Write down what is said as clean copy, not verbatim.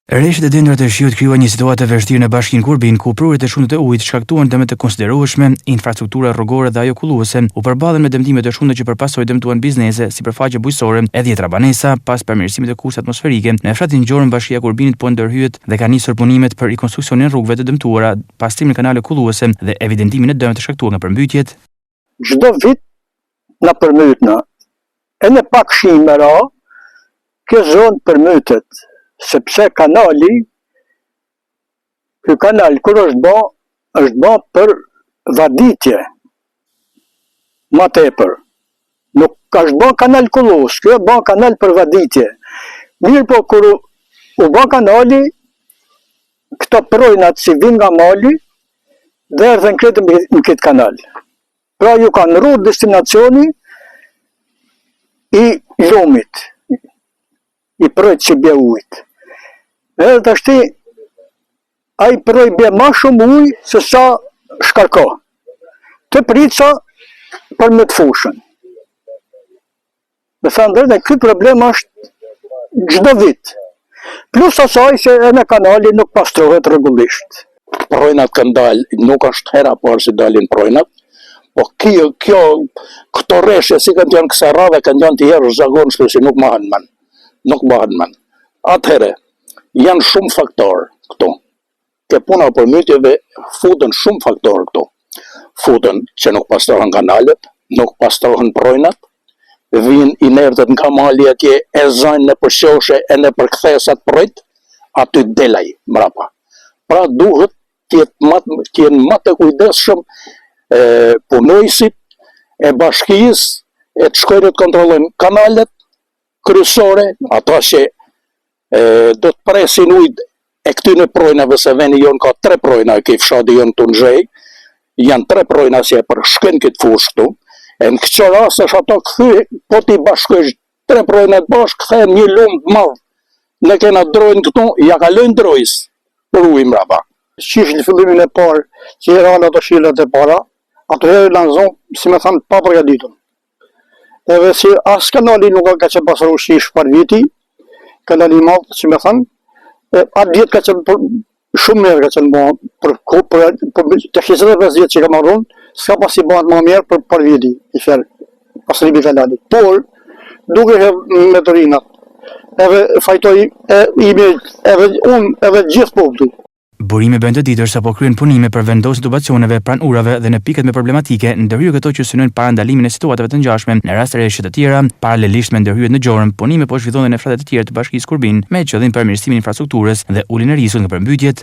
Rreshtet e dendurat e shiut krijuan një situatë të vështirë në bashkinë Kurbin, ku prurit e shumtë të ujit shkaktuan dëme të konsiderueshme, infrastruktura rrugore dhe ajo kulluese u përballen me dëmtime të shumta që përpasoj dëmtuan biznese, sipërfaqe bujqësore e 10 banesa pas përmirësimit të kurseve atmosferike. Në fshatin Gjorëm, bashkia e Kurbinit po ndërhyet dhe ka nisur punimet për rikonstruksionin e rrugëve të dëmtuara, pastrimin e kanaleve kulluese dhe evidentimin e dëmeve të shkaktuar nga përmbytjet. Çdo vit na përmbytna. E në pak shimera, kjo zonë përmbytet. Sepse kanali, ky kanal kur është bë për vaditje, ma tepër. Nuk është bë kanal kullos, kjo bë kanal për vaditje. Mirë po kur u bë kanali, këto projnat si vin nga mali, dhe erdhen kretë në këtë kanal. Pra ju kanë rrugë destinacioni i lomit, i projt që bje ujt. Edhe të ashti, a i projt bje ma shumë uj se sa shkarko. Të prica për me të fushën. Dhe thënë dhe këtë problem është gjdo vit. Plus asaj se e në kanali nuk pastrohet rregullisht. Projnat kanë dalë, nuk është hera parë që dalin projnat, po këto rreshje si kanë janë kësa radhe, kanë janë të herë zagonshme që nuk mahen men. Nuk mahen men. Atëhere, janë shumë faktorë këto. Ke puna për mytjeve futen shumë faktorë këto. Futen që nuk pastrohen kanalet, nuk pastrohen projnat, vijnë inertet nga mali atje, e zajnë në përshoshe e në përkthesat projt, aty delaj mrapa. Pra duhet t'jenë më të kujdesshëm punojësit e bashkisë e të shkojnë të kontrollojnë kanalet kryesore, ata që do të presin ujt e këtyne projnave, se veni jonë ka 3 projna, ke fshati jonë të nxej, janë 3 projna si e përshkën këtë fushë këtu, e në këtë rast është ato këthy, po t'i bashkësh 3 projnat bashkë, këthejnë një lumë të madhë, ne kena drojnë këtu, ja kalojnë drojës për ujë mrapa. Qish në fillimin e parë, që i rana të shilët e para, ato herë në zonë, si me thamë, pa përgatitën. Edhe si as kanali nuk ka që pasër ushish për viti, kanali madhë, si me thamë, atë vjetë ka që shumë mirë ka që në bëha, për të 25 vjetë që ka marrën, s'ka pas i bëhat ma mirë për viti, i ferë, pasërimi kanali. Por, duke me të rinat, edhe fajtoj, edhe unë, edhe gjithë populli. Burime bën të ditër sa po kryen punime për vendosje tubacioneve pranë urave dhe në pikat me problematike, ndërhyj këto që synojnë parandalimin e situatave të ngjashme në rast rreshje të tjera. Paralelisht me ndërhyjet në Gjorëm, punime po zhvillohen në fshatet të tjera të bashkisë Kurbin me qëllim përmirësimin e infrastrukturës dhe uljen e rrezikut nga përmbytjet.